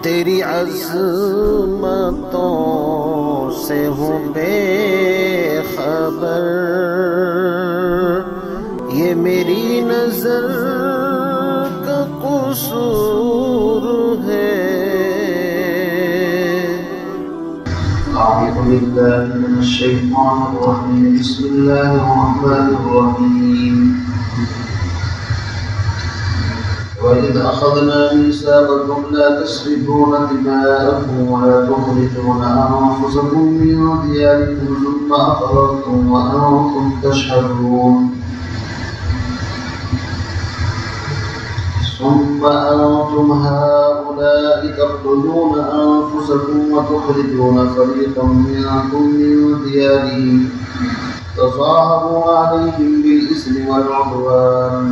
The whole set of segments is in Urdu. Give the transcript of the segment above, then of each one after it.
تیری عظمتوں سے ہوں بے خبر، یہ میری نظر کا قصور ہے۔ اعوذ باللہ من الشیطان الرجیم، بسم اللہ الرحمن الرحیم۔ وَإِذْ أَخَذْنَا مِيثَاقَكُمْ لَا تَسْفِكُونَ دِمَاءَكُمْ وَلَا تُخْرِجُونَ أَنفُسَكُم مِّن دِيَارِكُمْ ثُمَّ أَقْرَرْتُمْ وَأَنتُمْ تَشْهَدُونَ ثُمَّ أَنتُمْ هَؤُلَاءِ تَقْتُلُونَ أَنفُسَكُمْ وَتُخْرِجُونَ فَرِيقًا مِّنكُم مِّن دِيَارِهِمْ تَظَاهَرُونَ عَلَيْهِم بِالْإِثْمِ وَالْعُدْوَانِ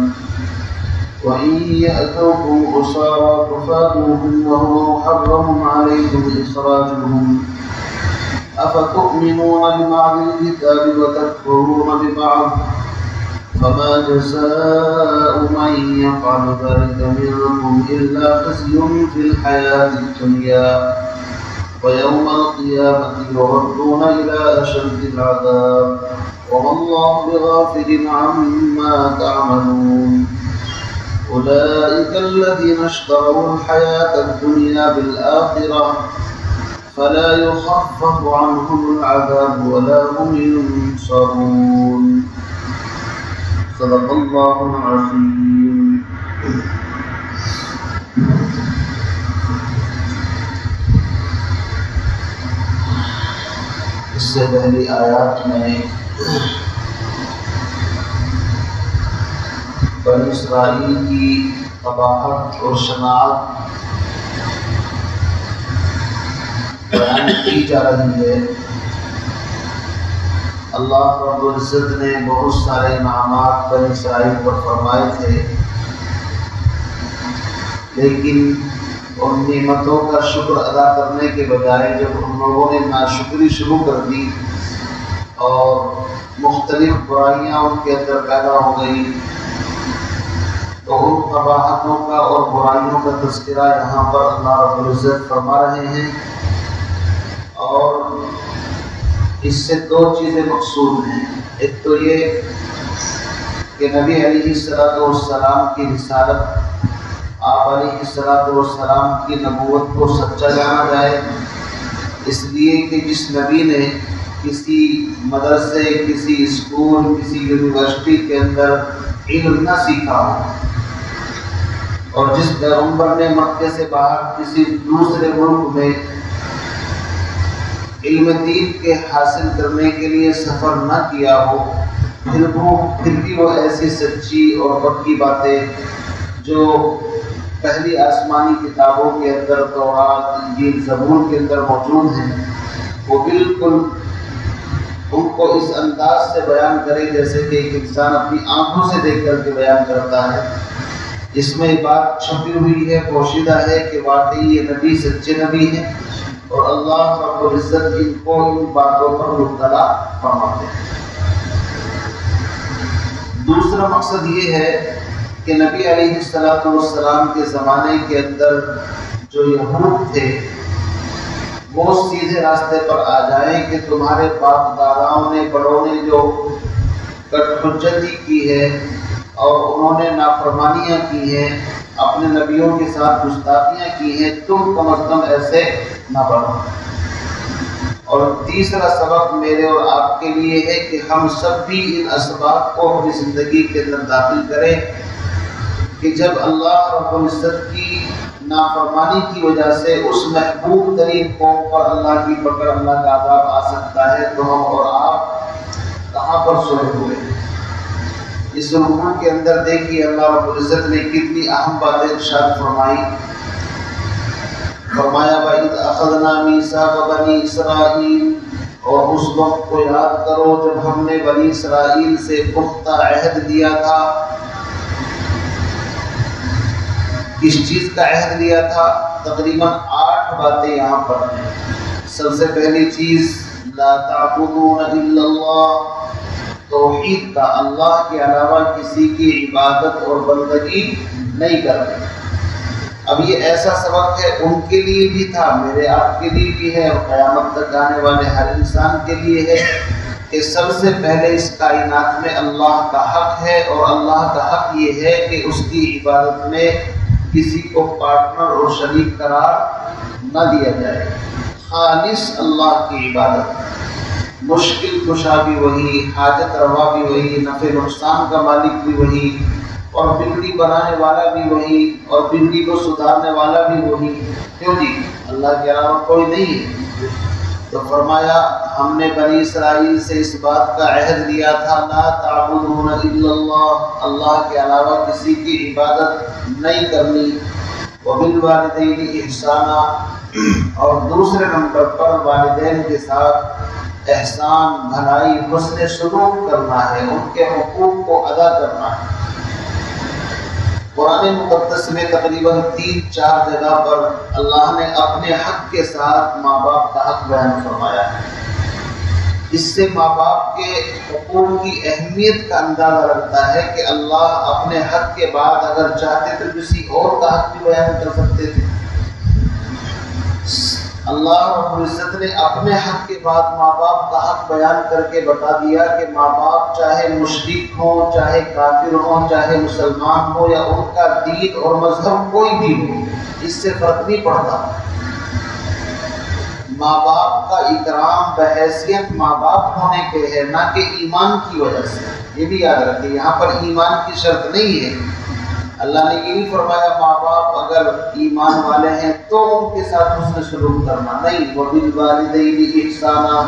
وَإِن يَأْتُوكُمْ أُسَارَىٰ تُفَادُوهُمْ وَهُوَ مُحَرَّمٌ عَلَيْكُمْ إِخْرَاجُهُمْ أَفَتُؤْمِنُونَ بِبَعْضِ الْكِتَابِ وَتَكْفُرُونَ بِبَعْضٍ فَمَا جَزَاءُ مَن يَفْعَلُ ذَلِكَ مِنكُمْ إِلَّا خِزْيٌ فِي الْحَيَاةِ الدُّنْيَا وَيَوْمَ الْقِيَامَةِ يُرَدُّونَ إِلَىٰ أَشَدِّ الْعَذَابِ وَمَا اللَّهُ بِغَافِلٍ عَمَّا تَعْمَلُونَ أولئك الذين اشتروا الحياة الدنيا بالآخرة فلا يخفف عنهم العذاب ولا هم ينصرون صدق الله العظيم۔ اس سے پہلی آیات میں بنی اسرائیل کی قباحت اور شناعت بیان کی جا رہی ہے۔ اللہ رب العزت نے بہت سارے انعامات بنی اسرائیل پر فرمائے تھے، لیکن ان نعمتوں کا شکر ادا کرنے کے بجائے جب ان لوگوں نے ناشکری شروع کر دی اور مختلف برائیاں ان کے اندر پیدا ہو گئی، تو ان قباحتوں کا اور برائیوں کا تذکرہ یہاں پر اللہ رب العزت فرما رہے ہیں، اور اس سے دو چیزیں مقصود ہیں۔ ایک تو یہ کہ نبی علیہ السلام کی رسالت، آپ علیہ السلام کی نبوت کو سچا جانا جائے، اس لیے کہ جس نبی نے کسی مدرسے، کسی اسکول، کسی یونیورسٹی کے اندر علم نہ سیکھا ہو، اور جس پیغمبر نے مکے سے باہر کسی دوسرے ملک میں علم دین کے حاصل کرنے کے لیے سفر نہ کیا ہو، پھر بھی وہ ایسی سچی اور پکی باتیں جو پہلی آسمانی کتابوں کے اندر تورات، انجیل، زبور کے اندر موجود ہیں، وہ بالکل ان کو اس انداز سے بیان کرے جیسے کہ ایک انسان اپنی آنکھوں سے دیکھ کر کے بیان کرتا ہے۔ اس میں بات چھپی ہوئی ہے، پوشیدہ ہے کہ واقعی یہ نبی سچے نبی ہیں، اور اللہ رب العزت ان کو ان باتوں پر مبتلا فرماتے ہیں۔ دوسرا مقصد یہ ہے کہ نبی علیہ السلام کے زمانے کے اندر جو یہود تھے وہ سیدھے راستے پر آ جائیں کہ تمہارے باپ داداؤں نے، بڑوں نے جو کٹ حجتی کی ہے اور انہوں نے نافرمانیاں کی ہیں، اپنے نبیوں کے ساتھ گستاخیاں کی ہیں، تم کم از کم ایسے نہ بنو۔ اور تیسرا سبق میرے اور آپ کے لیے ہے کہ ہم سب بھی ان اسباب کو اپنی زندگی کے اندر داخل کریں کہ جب اللہ رب العزت کی نافرمانی کی وجہ سے اس محبوب ترین قوم پر اللہ کی پکڑ، اللہ کا عذاب آ سکتا ہے، تو ہم اور آپ کہاں پر سوئے ہوئے ہیں؟ اس رکوع کے اندر دیکھیے اللہ رب العزت نے کتنی اہم باتیں ارشاد فرمائی۔ فرمایا وَإِذْ أَخَذْنَا مِيثَاقَ بَنِي إِسْرَائِيلَ، اور اس وقت کو یاد کرو جب ہم نے بنی اسرائیل سے پختہ عہد لیا تھا۔ کس چیز کا عہد لیا تھا؟ تقریباً 8 باتیں یہاں پر ہیں۔ سب سے پہلی چیز لا تعبدون الا اللہ، توحید کا، اللہ کے علاوہ کسی کی عبادت اور بندگی نہیں کرتے۔ اب یہ ایسا سبق ہے ان کے لیے بھی تھا، میرے آپ کے لیے بھی ہے، اور قیامت تک آنے والے ہر انسان کے لیے ہے کہ سب سے پہلے اس کائنات میں اللہ کا حق ہے، اور اللہ کا حق یہ ہے کہ اس کی عبادت میں کسی کو پارٹنر اور شریک قرار نہ دیا جائے، خالص اللہ کی عبادت، مشکل کشا بھی وہی، حاجت روا بھی وہی، نفع نقصان کا مالک بھی وہی، اور بگڑی بنانے والا بھی وہی، اور بگڑی کو سدھارنے والا بھی وہی۔ کیوں جی؟ اللہ کے علاوہ کوئی نہیں ہے۔ تو فرمایا ہم نے بنی اسرائیل سے اس بات کا عہد لیا تھا، لا تعبدون الا اللہ، اللہ کے علاوہ کسی کی عبادت نہیں کرنی، وبالوالدین احسانا، اور دوسرے نمبر پر والدین کے ساتھ احسان، بھلائی، حسن سلوک کرنا ہے، ان کے حقوق کو ادا کرنا ہے۔ قرآن مقدس میں تقریباً 3-4 جگہ پر اللہ نے اپنے حق کے ساتھ ماں باپ کا حق بیان فرمایا ہے۔ اس سے ماں باپ کے حقوق کی اہمیت کا اندازہ لگتا ہے کہ اللہ اپنے حق کے بعد اگر چاہتے تو کسی اور کا حق بھی بیان کر سکتے تھے۔ اللہ رب العزت نے اپنے حق کے بعد ماں باپ کا حق بیان کر کے بتا دیا کہ ماں باپ چاہے مشرک ہوں، چاہے کافر ہوں، چاہے مسلمان ہو، یا ان کا دین اور مذہب کوئی بھی ہو، اس سے فرق نہیں پڑتا۔ ماں باپ کا اکرام بحیثیت ماں باپ ہونے کے ہے، نہ کہ ایمان کی وجہ سے۔ یہ بھی یاد رکھیں، یہاں پر ایمان کی شرط نہیں ہے۔ اللہ نے یہ نہیں فرمایا ماں باپ اگر ایمان والے ہیں تو ان کے ساتھ حسن سلوک کرنا، نہیں، وبالوالدین احسانا،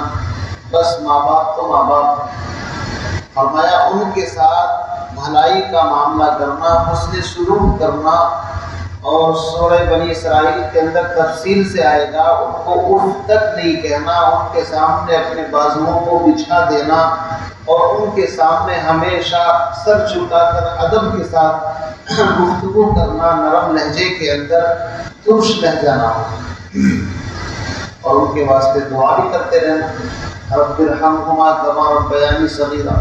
بس ماں باپ تو ماں باپ ہیں۔ فرمایا ان کے ساتھ بھلائی کا معاملہ کرنا، حسن سلوک کرنا، اور سورہ بنی اسرائیل کے اندر تفصیل سے آئے گا، ان کو اف تک نہیں کہنا، ان کے سامنے اپنے بازوؤں کو بچھا دینا، اور ان کے سامنے ہمیشہ سر جھکا کر ادب کے ساتھ گفتگو کرنا، نرم لہجے کے اندر ترش لہجہ نہ ہو، اور ان کے واسطے دعا بھی کرتے رہنا، رب ارحمہما کما ربیانی صغیرا۔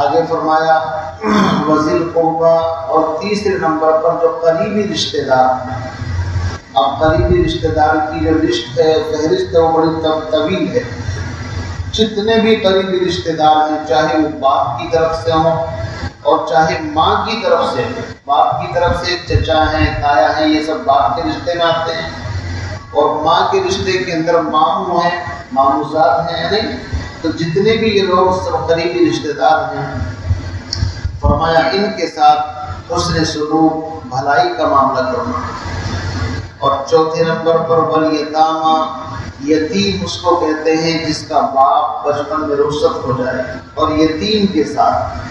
آگے فرمایا وذی القربی، اور تیسرے نمبر پر جو قریبی رشتہ دار ہیں۔ اب قریبی رشتہ دار کی جو لسٹ ہے، فہرست ہے، وہ بڑی طویل ہے۔ جتنے بھی قریبی رشتہ دار ہیں، چاہے وہ باپ کی طرف سے ہوں اور چاہے ماں کی طرف سے، باپ کی طرف سے چچا ہیں، تایا ہیں، یہ سب باپ کے رشتے میں آتے ہیں، اور ماں کے رشتے کے اندر ماموں ہیں، ماموزاد ہیں، نہیں، تو جتنے بھی یہ لوگ سب قریبی رشتے دار ہیں، فرمایا ان کے ساتھ حسن سلوک، بھلائی کا معاملہ کرنا۔ اور چوتھے نمبر پر والیتامى، یتیم اس کو کہتے ہیں جس کا باپ بچپن میں رخصت ہو جائے، اور یتیم کے ساتھ،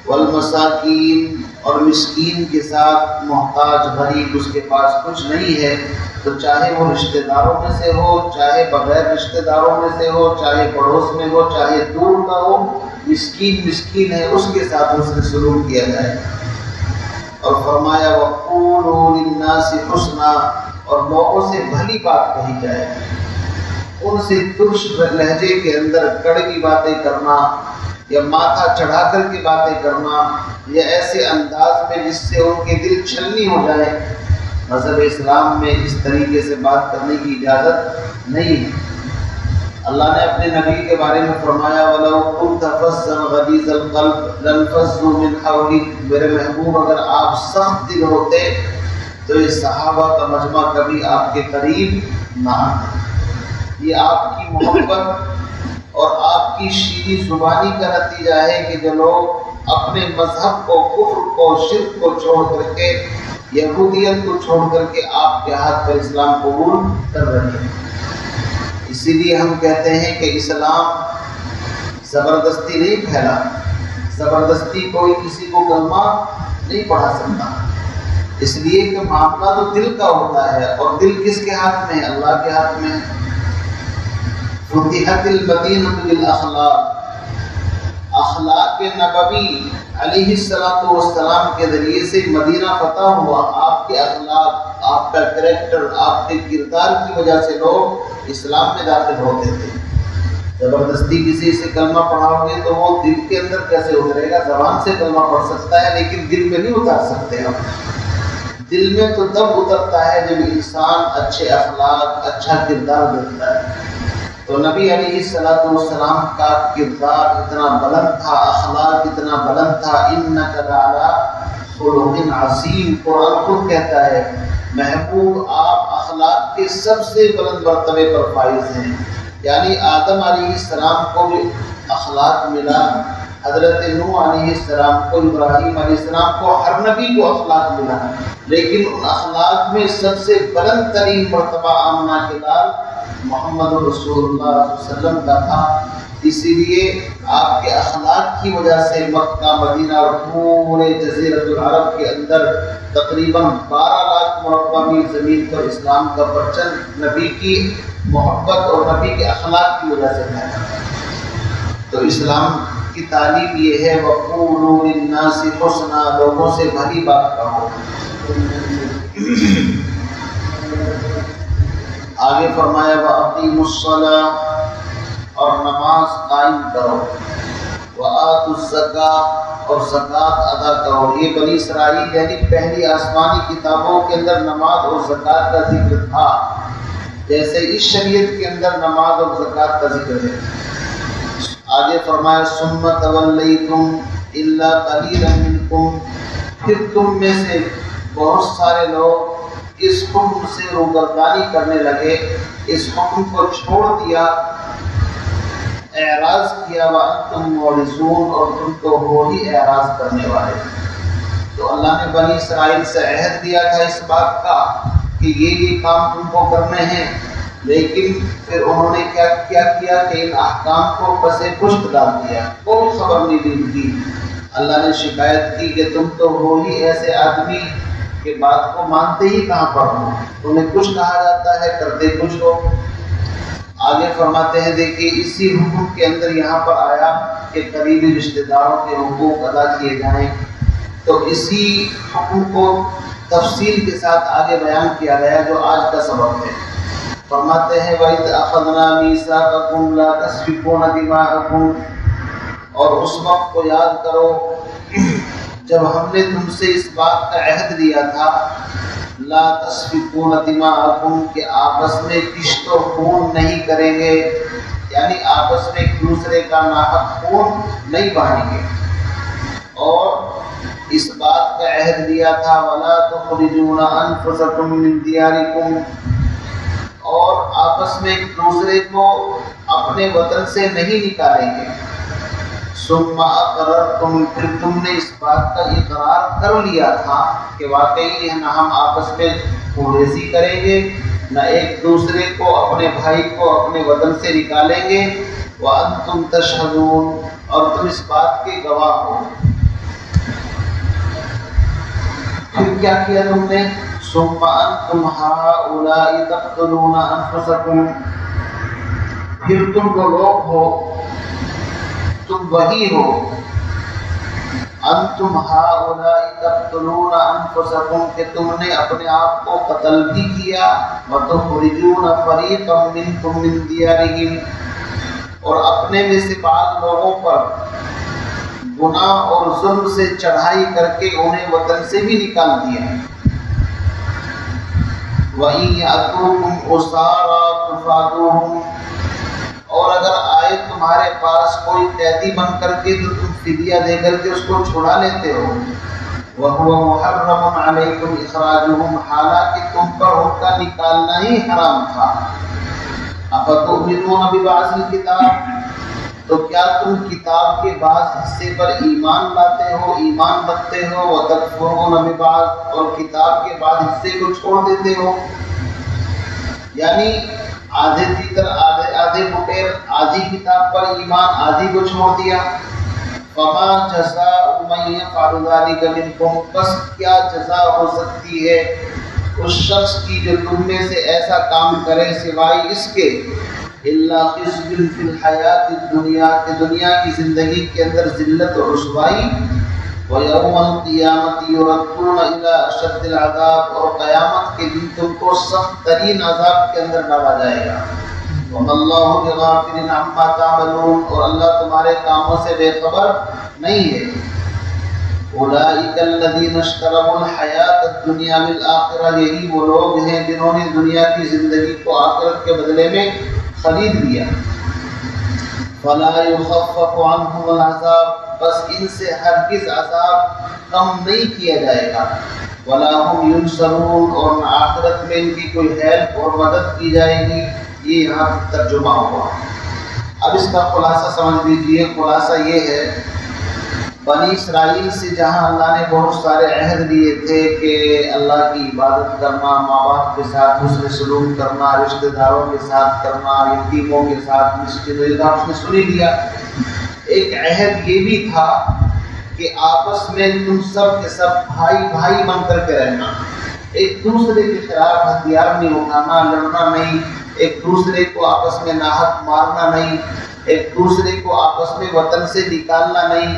والمساکین، اور مسکین کے ساتھ، محتاج، غریب، اس کے پاس کچھ نہیں ہے، تو چاہے وہ رشتہ داروں میں سے ہو، چاہے بغیر رشتہ داروں میں سے ہو، چاہے پڑوس میں ہو، چاہے دور کا ہو، مسکین ہے، اس کے ساتھ اس سے سلوک کیا جائے۔ اور فرمایا وَقُولُوا لِلنَّاسِ حُسْنًا، اور لوگوں سے بھلی بات کہی جائے، ان سے ترش لہجے کے اندر کڑوی باتیں کرنا، یا ماتھا چڑھا کر کے باتیں کرنا، یا ایسے انداز میں جس سے ان کے دل چھلنی ہو جائے، مذہب اسلام میں اس طریقے سے بات کرنے کی اجازت نہیں ہے۔ اللہ نے اپنے نبی کے بارے میں فرمایا وَلَوْ كُنْتَ فَظًّا غَلِيظَ الْقَلْبِ لَانفَضُّوا مِنْ حَوْلِكَ، میرے محبوب اگر آپ سخت دل ہوتے تو یہ صحابہ کا مجمع کبھی آپ کے قریب نہ آتے۔ یہ آپ کی محبت اور آپ کی شیریں زبانی کا نتیجہ ہے کہ جو لوگ اپنے مذہب کو، کفر کو، شرک کو چھوڑ کر کے، یہودیت کو چھوڑ کر کے آپ کے ہاتھ پر اسلام قبول کر رہے ہیں۔ اسی لیے ہم کہتے ہیں کہ اسلام زبردستی نہیں پھیلا، زبردستی کوئی کسی کو کلمہ نہیں پڑھا سکتا، اس لیے کہ معاملہ تو دل کا ہوتا ہے، اور دل کس کے ہاتھ میں ہے؟ اللہ کے ہاتھ میں ہے۔ فتحت المدینہ بالاخلاق، اخلاق نبوی علیہ السلام کے ذریعے سے مدینہ فتح ہوا۔ آپ کے اخلاق، آپ کا کریکٹر، آپ کے کردار کی وجہ سے لوگ اسلام میں داخل ہوتے تھے۔ زبردستی کسی سے کلمہ پڑھاؤ گے تو وہ دل کے اندر کیسے اترے گا؟ زبان سے کلمہ پڑھ سکتا ہے لیکن دل میں نہیں اتار سکتے ہم۔ دل میں تو تب اترتا ہے جب انسان اچھے اخلاق، اچھا کردار دیتا ہے۔ تو نبی علیہ السلام کا کردار اتنا بلند تھا، اخلاق اتنا بلند تھا۔ انک لعلی خلق عظیم، قرآن خود کہتا ہے محبوب آپ اخلاق کے سب سے بلند مرتبے پر فائز ہیں۔ یعنی آدم علیہ السلام کو بھی اخلاق ملا، حضرت نوح علیہ السلام کو، ابراہیم علیہ السلام کو، ہر نبی کو اخلاق ملا، لیکن ان اخلاق میں سب سے بلند ترین مرتبہ آمنہ کے لال محمد رسول اللہ صلی اللہ علیہ وسلم کا تھا۔ اسی لیے آپ کے اخلاق کی وجہ سے مکہ، مدینہ اور پورے جزیرۃ العرب کے اندر تقریباً 12 لاکھ مربع میل زمین پر اسلام کا پرچم نبی کی محبت اور نبی کے اخلاق کی وجہ سے پھیلا۔ تو اسلام کی تعلیم یہ ہے وَقُولُوا لِلنَّاسِ حُسْنًا، لوگوں سے بھلی بات کہو۔ آگے فرمایا وَأَقِیمُوا الصَّلَاةَ، اور نماز قائم کرو، وَآتُوا الزَّکَاةَ، اور زکوٰۃ ادا کرو۔ یہ بنی اسرائیل یعنی پہلی آسمانی کتابوں کے اندر نماز اور زکوٰۃ کا ذکر تھا، جیسے اس شریعت کے اندر نماز اور زکوٰۃ کا ذکر ہے۔ آگے فرمایا ثُمَّ تَوَلَّیْتُمْ إِلَّا قَلِیلًا مِنْکُمْ، پھر تم میں سے بہت سارے لوگ اس حکم سے روگردانی کرنے لگے، اس حکم کو چھوڑ دیا، اعراض کیا، وَأَنْتُمْ مُعْرِضُونَ، اور تم تو ہو ہی اعراض کرنے والے۔ تو اللہ نے بنی اسرائیل سے عہد دیا تھا اس بات کا کہ یہ کام تم کو کرنے ہیں، لیکن پھر انہوں نے کیا کیا کہ ان احکام کو پس پشت ڈال دیا، کوئی خبر نہیں لی تھی۔ اللہ نے شکایت کی کہ تم تو ہو ہی ایسے آدمی کہ بات کو مانتے ہی کہاں پر ہو، تمہیں کچھ کہا جاتا ہے کرتے کچھ ہو۔ آگے فرماتے ہیں دیکھیے اسی حکم کے اندر یہاں پر آیا کہ قریبی رشتہ داروں کے حقوق ادا کیے جائیں، تو اسی حکم کو تفصیل کے ساتھ آگے بیان کیا گیا جو آج کا سبق ہے۔ فرماتے ہیں وَإِذْ أَخَذْنَا مِيثَاقَكُمْ لَا تَسْفِكُونَ دِمَاءَكُمْ، اور اس وقت کو یاد کرو جب ہم نے تم سے اس بات کا عہد لیا تھا لا تسفکون دماءکم، کہ آپس میں کشت و خون نہیں کریں گے، یعنی آپس میں ایک دوسرے کا ناحق خون نہیں بہائیں گے، اور اس بات کا عہد لیا تھا ولا تخرجون انفسکم من دیارکم، اور آپس میں ایک دوسرے کو اپنے وطن سے نہیں نکالیں گے۔ ثم اقررتم، پھر تم نے اس بات کا اقرار کر لیا تھا کہ واقعی نہ ہم آپس میں خونریزی کریں گے، نہ ایک دوسرے کو، اپنے بھائی کو اپنے وطن سے نکالیں گے، وانتم تشہدون، اور تم اس بات کے گواہ ہو۔ پھر کیا کیا تم نے؟ ثم انتم ہؤلاء تقتلون انفسکم، پھر تم وہ لوگ ہو، تم وہی ہو، انتم ہؤلاء تقتلون انفسکم، کہ تم نے اپنے آپ کو قتل بھی کیا، وتخرجون فریقا منکم من دیارہم، اور اپنے میں سے بعض لوگوں پر گناہ اور ظلم سے چڑھائی کر کے انہیں وطن سے بھی نکال دیا۔ وَإِن يَأْتُوكُمْ أُسَارَىٰ تُفَادُوهُمْ، اور اگر آئے تمہارے پاس کوئی قیدی بن کر کے تو تم فدیہ دے کر کے اس کو چھڑا لیتے ہو۔ وَهُوَ مُحَرَّمٌ عَلَيْكُمْ إِخْرَاجُهُمْ، حالانکہ تم پر ان کا نکالنا ہی حرام تھا۔ أَفَتُؤْمِنُونَ بِبَعْضِ الْكِتَابِ، تو کیا تم کتاب کے بعض حصے پر ایمان لاتے ہو، ایمان رکھتے ہو، وَتَكْفُرُونَ بِبَعْضِ، اور کتاب کے بعض حصے کو چھوڑ دیتے ہو، یعنی آدھے تیتر آدھے بٹیر، آدھی کتاب پر ایمان آدھی کو چھوڑ دیا۔ فَمَا جَزَاءُ مَن يَفْعَلُ ذَلِكَ مِنكُمْ، بس کیا جزا ہو سکتی ہے اس شخص کی جو تم میں سے ایسا کام کرے، سوائے اس کے إِلَّا خِزْيٌ فِي الْحَيَاةِ الدُّنْيَا، کہ دنیا کی زندگی کے اندر ذلت اور رسوائی، وَيَوْمَ الْقِيَامَةِ يُرَدُّونَ إِلَىٰ أَشَدِّ الْعَذَابِ، اور قیامت کے دن تم کو سخت ترین عذاب کے اندر ڈالا جائے گا۔ وَمَا اللَّهُ بِغَافِلٍ عَمَّا تَعْمَلُونَ، اور اللہ تمہارے کاموں سے بے خبر نہیں ہے۔ اولئک الذین اشتروا الحیاۃ الدنیا بالآخرہ، یہی وہ لوگ ہیں جنہوں نے دنیا کی زندگی کو آخرت کے بدلے میں خرید لیا۔ فلا یخفف عنہم العذاب، بس ان سے ہرگز عذاب کم نہیں کیا جائے گا۔ ولا هم ينصرون، اور نہ آخرت میں ان کی کوئی ہیلپ اور مدد کی جائے گی۔ یہ یہاں ترجمہ ہوا۔ اب اس کا خلاصہ سمجھ لیجیے۔ خلاصہ یہ ہے، بنی اسرائیل سے جہاں اللہ نے بہت سارے عہد دیے تھے کہ اللہ کی عبادت کرنا، ماں باپ کے ساتھ حسن سلوک کرنا، رشتہ داروں کے ساتھ کرنا، یتیموں کے ساتھ مسکینوں کا، اس نے سنی لیا۔ ایک عہد یہ بھی تھا کہ آپس میں تم سب کے سب بھائی بھائی بن کر کے رہنا، ایک دوسرے کے خلاف ہتھیار نہیں اٹھانا، لڑنا نہیں، ایک دوسرے کو آپس میں ناحق مارنا نہیں، ایک دوسرے کو آپس میں وطن سے نکالنا نہیں۔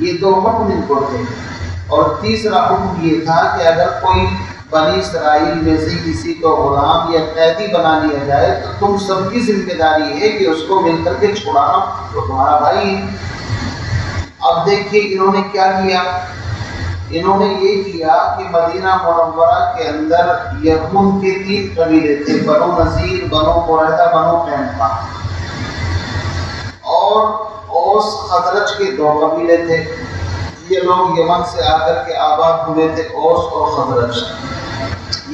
یہ دو حکم ان کو تھے۔ اور تیسرا حکم یہ تھا کہ اگر کوئی بنی اسرائیل میں سے کسی کو غلام یا قیدی بنا لیا جائے تو تم سب کی ذمہ داری ہے کہ اس کو مل کر کے چھڑانا، وہ تمہارا بھائی ہے۔ اب دیکھیے انہوں نے کیا کیا۔ انہوں نے یہ کیا کہ مدینہ منورہ کے اندر یہود کے 3 قبیلے تھے، بنو نذیر، بنو قریظہ، بنو قینقاع، اور اوس خزرج کے 2 قبیلے تھے۔ یہ لوگ یمن سے آ کر کے آباد ہوئے تھے، اوس اور خزرج۔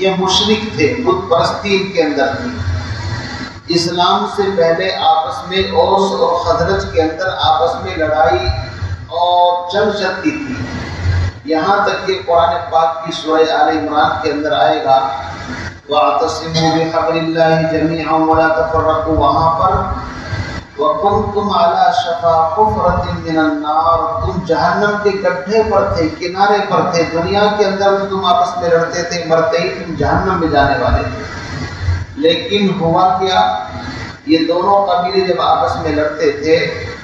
یہ مشرک تھے، بت پرستی ان کے اندر تھی۔ اسلام سے پہلے آپس میں اوس اور خزرج کے اندر آپس میں لڑائی اور جنگ چلتی تھی، یہاں تک کہ قرآن پاک کی سورہ آل عمران کے اندر آئے گا وَاعْتَصِمُوا بِحَبْلِ اللَّهِ جَمِيعًا وَلَا تَفَرَّقُوا، وہاں پر وَكُنْتُمْ عَلَى شَفَا حُفْرَةٍ مِّنَ النَّارِ، تم جہنم کے گڈھے پر تھے، کنارے پر تھے۔ دنیا کے اندر تو تم آپس میں لڑتے تھے، مرتے ہی تم جہنم میں جانے والے تھے۔ لیکن ہوا کیا، یہ دونوں قبیلے جب آپس میں لڑتے تھے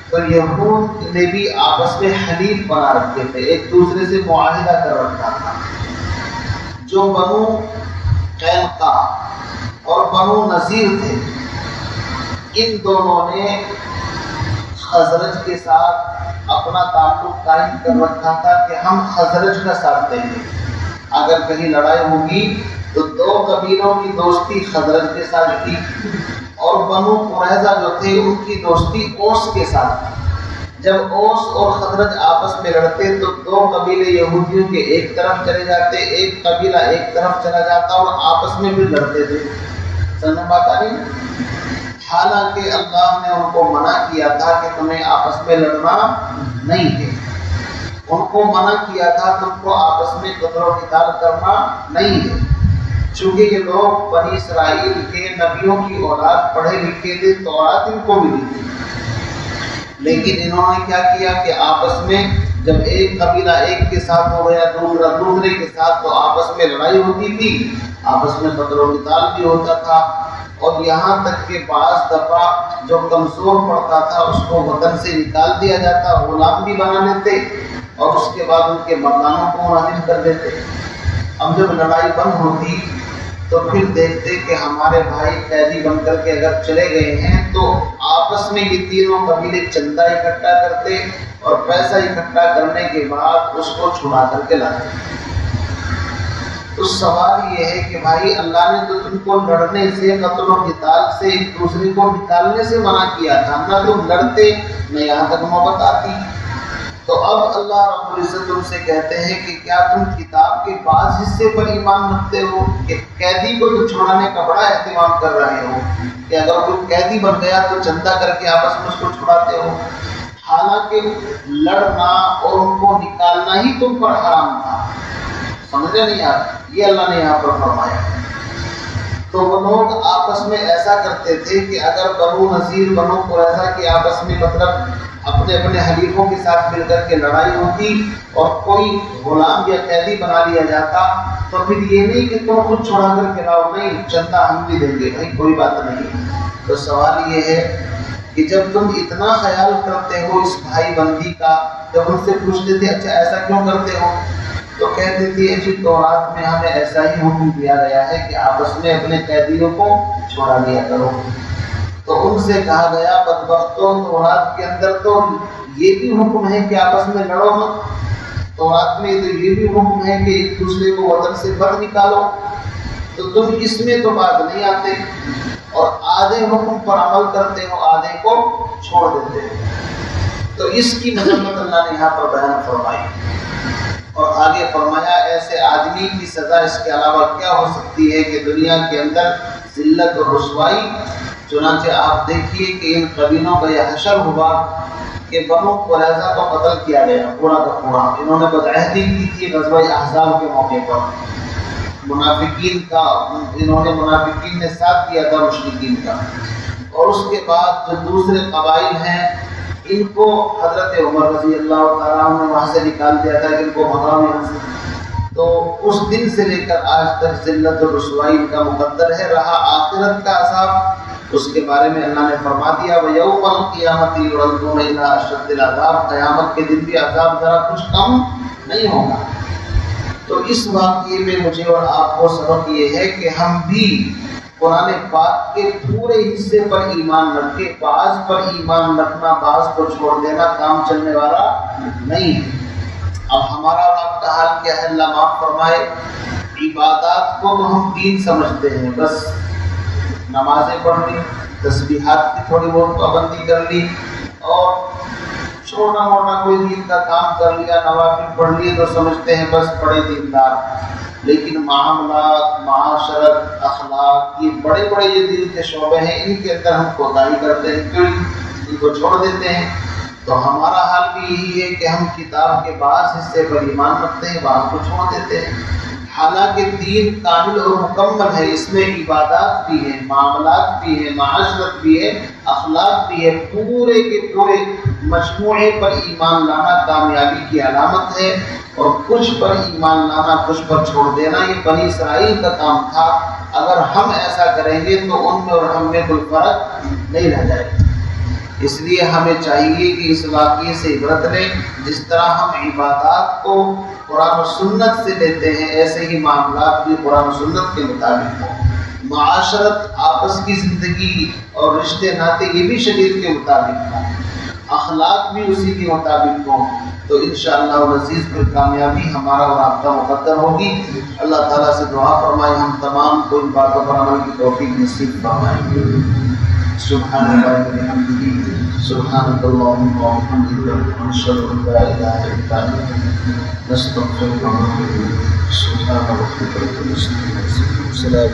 تو یہود نے بھی آپس میں حلیف بنا رکھے تھے، ایک دوسرے سے معاہدہ کر رکھا تھا۔ جو بنو قینقاع اور بنو نذیر تھے، ان دونوں نے خزرج کے ساتھ اپنا تعلق قائم کر رکھا تھا کہ ہم خزرج کا ساتھ دیں گے، اگر کہیں لڑائی ہوگی تو 2 قبیلوں کی دوستی خزرج کے ساتھ تھی، اور بنو قریظہ جو تھے ان کی دوستی اوس کے ساتھ تھی۔ جب اوس اور خزرج آپس میں لڑتے تو 2 قبیلے یہودیوں کے ایک طرف چلے جاتے، ایک قبیلہ ایک طرف چلا جاتا اور آپس میں بھی لڑتے تھے۔ سمجھ میں بات آ رہی ہے؟ حالانکہ اللہ نے ان کو منع کیا تھا کہ تمہیں آپس میں لڑنا نہیں ہے، ان کو منع کیا تھا تم کو آپس میں قتل و قتال کرنا نہیں ہے، چونکہ یہ لوگ بنی اسرائیل کے نبیوں کی اولاد، پڑھے لکھے تھے، تورات ان کو ملی تھی۔ لیکن انہوں نے کیا کیا کہ آپس میں جب ایک قبیلہ ایک کے ساتھ ہو گیا، دوسرا دوسرے کے ساتھ، تو آپس میں لڑائی ہوتی تھی، آپس میں قتل و قتال بھی ہوتا تھا، اور یہاں تک کہ بعض دفعہ جو کمزور پڑتا تھا اس کو وطن سے نکال دیا جاتا، غلام بھی بنا لیتے، اور اس کے بعد ان کے مکانوں کو منہدم کر دیتے۔ اب جب لڑائی بند ہوتی تو پھر دیکھتے کہ ہمارے بھائی قیدی بن کر کے اگر چلے گئے ہیں تو آپس میں یہ 3 قبیلے چندہ اکٹھا کرتے، اور پیسہ اکٹھا کرنے کے بعد اس کو چھڑا کر کے لاتے۔ تو سوال یہ ہے کہ بھائی اللہ نے تو تم کو لڑنے سے، قتل و قتال سے، ایک دوسرے کو نکالنے سے منع کیا تھا، نہ تم لڑتے نہ یہاں تک نوبت آتی۔ تو اب اللہ رب العزت تم سے کہتے ہیں کہ کیا تم کتاب کے بعض حصے پر ایمان رکھتے ہو کہ قیدی کو تو چھڑانے کا بڑا اہتمام کر رہے ہو کہ اگر کوئی قیدی بن گیا تو چندہ کر کے آپس میں اس کو چھڑاتے ہو، حالانکہ لڑنا اور ان کو نکالنا ہی تم پر حرام تھا۔ سمجھے نہیں آپ؟ یہ اللہ نے یہاں پر فرمایا۔ تو وہ لوگ آپس میں ایسا کرتے تھے کہ اگر بنو نذیر، بنو قریظہ کے آپس میں مطلب اپنے اپنے حلیفوں کے ساتھ مل کر کے لڑائی ہوتی اور کوئی غلام یا قیدی بنا لیا جاتا تو پھر یہ نہیں کہ تم خود چھڑا کر کے لاؤ، نہیں چندہ ہم بھی دیں گے، بھائی کوئی بات نہیں۔ تو سوال یہ ہے کہ جب تم اتنا خیال کرتے ہو اس بھائی بندی کا، جب ان سے پوچھتے تھے اچھا ایسا کیوں کرتے ہو، تو کہتے تھے جی تورات میں ہمیں ایسا ہی حکم دیا گیا ہے کہ آپس میں اپنے قیدیوں کو چھوڑا لیا کرو۔ تو ان سے کہا گیا بدبختوں، تورات کے اندر تو یہ بھی حکم ہے کہ آپس میں لڑو مت، تورات میں تو یہ بھی حکم ہے کہ ایک دوسرے کو وطن سے باہر نکالو، تو تم اس میں تو باز نہیں آتے اور آدھے حکم پر عمل کرتے ہو، آدھے کو چھوڑ دیتے ہو۔ تو اس کی مذمت اللہ نے یہاں پر بیان فرمائی اور آگے فرمایا ایسے آدمی کی سزا اس کے علاوہ کیا ہو سکتی ہے کہ دنیا کے اندر ذلت اور رسوائی۔ چنانچہ آپ دیکھیے کہ ان قبیلوں کا یہ حشر ہوا کہ بنو قریظہ کو قتل کیا گیا پورا کا پورا۔ انہوں نے بدعہدی کی تھی غزوہ احزاب کے موقع پر، منافقین کا، انہوں نے منافقین نے ساتھ دیا تھا مشرکین کا، اور اس کے بعد جو دوسرے قبائل ہیں ان کو حضرت عمر رضی اللہ تعالیٰ عنہ نے وہاں سے نکال دیا تھا کہ ان کو بھگاؤ یہاں سے۔ تو اس دن سے لے کر آج تک ذلت اور رسوائی ان کا مقدر ہے۔ رہا آخرت کا عذاب، اس کے بارے میں اللہ نے فرما دیا وَيَوْمَ الْقِيَامَةِ يُرَدُّونَ إِلَىٰ أَشَدِّ الْعَذَابِ، قیامت کے دن بھی عذاب ذرا کچھ کم نہیں ہوگا۔ تو اس واقعے میں مجھے اور آپ کو سبق یہ ہے کہ ہم بھی قرآن پاک کے پورے حصے پر ایمان رکھ کے بعض پر ایمان رکھنا، بعض کو چھوڑ دینا کام چلنے والا نہیں ہے۔ اب ہمارا اور آپ کا حال کیا ہے؟ اللہ معاف فرمائے، عبادات کو تو ہم دین سمجھتے ہیں، بس نمازیں پڑھ لی، تسبیحات کی تھوڑی بہت پابندی کر لی اور چھوٹا موٹا کوئی دین کا کام کر لیا، نوافل پڑھ لیے تو سمجھتے ہیں بس بڑے دیندار۔ لیکن معاملات، معاشرت، اخلاق، یہ بڑے بڑے یہ دین کے شعبے ہیں، ان کے اندر ہم کوتاہی کرتے ہیں، کیوں ان کو چھوڑ دیتے ہیں۔ تو ہمارا حال بھی یہی ہے کہ ہم کتاب کے بعض حصے پر ایمان رکھتے ہیں، بعض کو چھوڑ دیتے ہیں۔ حالانکہ دین کامل اور مکمل ہے، اس میں عبادات بھی ہیں، معاملات بھی ہیں، معاشرت بھی ہے، اخلاق بھی ہے، پورے کے پورے مجموعے پر ایمان لانا کامیابی کی علامت ہے، اور کچھ پر ایمان لانا، کچھ پر چھوڑ دینا یہ بنی اسرائیل کا کام تھا۔ اگر ہم ایسا کریں گے تو ان میں اور ہم میں کوئی فرق نہیں رہ جائے گا۔ اس لیے ہمیں چاہیے کہ اس واقعے سے عبرت لیں، جس طرح ہم عبادات کو قرآن و سنت سے لیتے ہیں ایسے ہی معاملات بھی قرآن و سنت کے مطابق ہوں، معاشرت، آپس کی زندگی اور رشتے ناطے یہ بھی شریعت کے مطابق ہوں، اخلاق بھی اسی کے مطابق ہوں، تو انشاءاللہ العزیز پھر کامیابی ہمارا اور آپ کا مقدر ہوگی۔ اللہ تعالیٰ سے دعا فرمائے ہم تمام کو ان باتوں پر عمل کی توفیق نصیب فرمائے۔ سبحان اللہ وبحمدہ، سبحانک اللہم وبحمدک، نشہد ان لا الہ الا انت، نستغفرک ونتوب الیک۔ سبحان ربک رب العزۃ عما یصفون، سلام۔